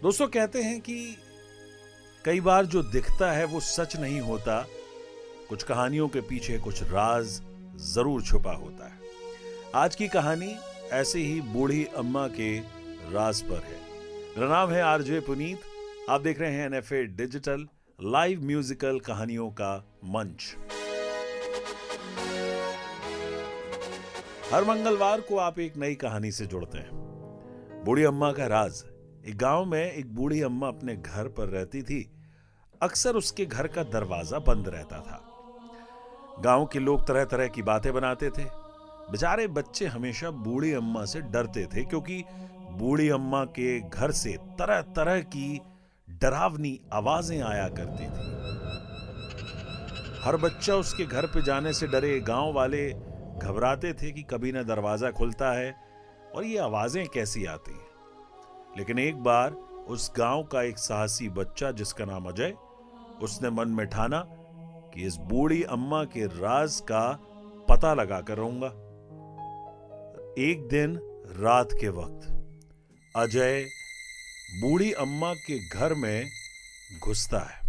दोस्तों कहते हैं कि कई बार जो दिखता है वो सच नहीं होता। कुछ कहानियों के पीछे कुछ राज जरूर छुपा होता है। आज की कहानी ऐसे ही बूढ़ी अम्मा के राज पर है। मेरा नाम है आरजे पुनीत। आप देख रहे हैं एनएफए डिजिटल लाइव म्यूजिकल कहानियों का मंच। हर मंगलवार को आप एक नई कहानी से जुड़ते हैं। बूढ़ी अम्मा का राज। एक गांव में एक बूढ़ी अम्मा अपने घर पर रहती थी। अक्सर उसके घर का दरवाजा बंद रहता था। गांव के लोग तरह तरह की बातें बनाते थे। बेचारे बच्चे हमेशा बूढ़ी अम्मा से डरते थे, क्योंकि बूढ़ी अम्मा के घर से तरह तरह की डरावनी आवाजें आया करती थी। हर बच्चा उसके घर पे जाने से डरे। गांव वाले घबराते थे कि कभी ना दरवाजा खुलता है और ये आवाजें कैसी आती हैं। लेकिन एक बार उस गांव का एक साहसी बच्चा, जिसका नाम अजय, उसने मन में ठाना कि इस बूढ़ी अम्मा के राज का पता लगा कर रहूंगा। एक दिन रात के वक्त अजय बूढ़ी अम्मा के घर में घुसता है।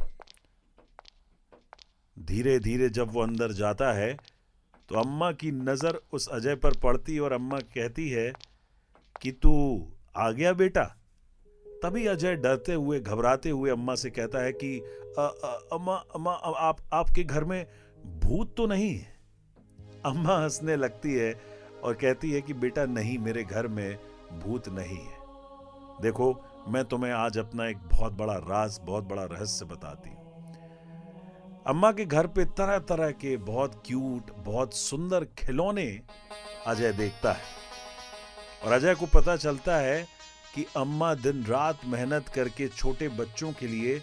धीरे धीरे जब वो अंदर जाता है तो अम्मा की नजर उस अजय पर पड़ती और अम्मा कहती है कि तू आ गया बेटा। तभी अजय डरते हुए घबराते हुए अम्मा से कहता है कि अम्मा अम्मा आपके घर में भूत तो नहीं है? अम्मा हंसने लगती है और कहती है कि बेटा नहीं, मेरे घर में भूत नहीं है। देखो, मैं तुम्हें आज अपना एक बहुत बड़ा राज, बहुत बड़ा रहस्य बताती हूँ। अम्मा के घर पे तरह तरह के बहुत क्यूट, बहुत सुंदर खिलौने अजय देखता है और अजय को पता चलता है कि अम्मा दिन रात मेहनत करके छोटे बच्चों के लिए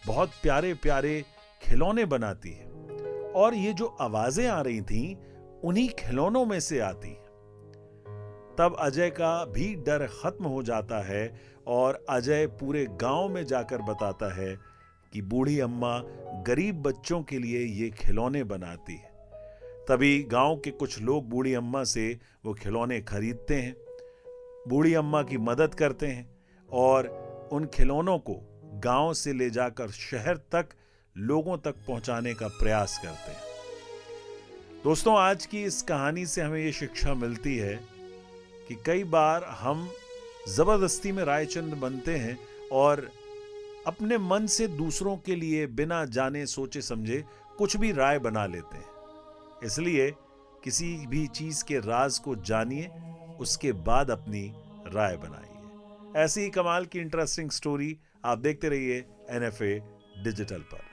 बहुत प्यारे प्यारे खिलौने बनाती है और ये जो आवाजें आ रही थीं उन्हीं खिलौनों में से आती। तब अजय का भी डर खत्म हो जाता है और अजय पूरे गांव में जाकर बताता है कि बूढ़ी अम्मा गरीब बच्चों के लिए ये खिलौने बनाती है। तभी गांव के कुछ लोग बूढ़ी अम्मा से वो खिलौने खरीदते हैं, बूढ़ी अम्मा की मदद करते हैं और उन खिलौनों को गांव से ले जाकर शहर तक लोगों तक पहुंचाने का प्रयास करते हैं। दोस्तों, आज की इस कहानी से हमें ये शिक्षा मिलती है कि कई बार हम जबरदस्ती में रायचंद बनते हैं और अपने मन से दूसरों के लिए बिना जाने सोचे समझे कुछ भी राय बना लेते हैं। इसलिए किसी भी चीज के राज को जानिए, उसके बाद अपनी राय बनाइए। ऐसी ही कमाल की इंटरेस्टिंग स्टोरी आप देखते रहिए एनएफए डिजिटल पर।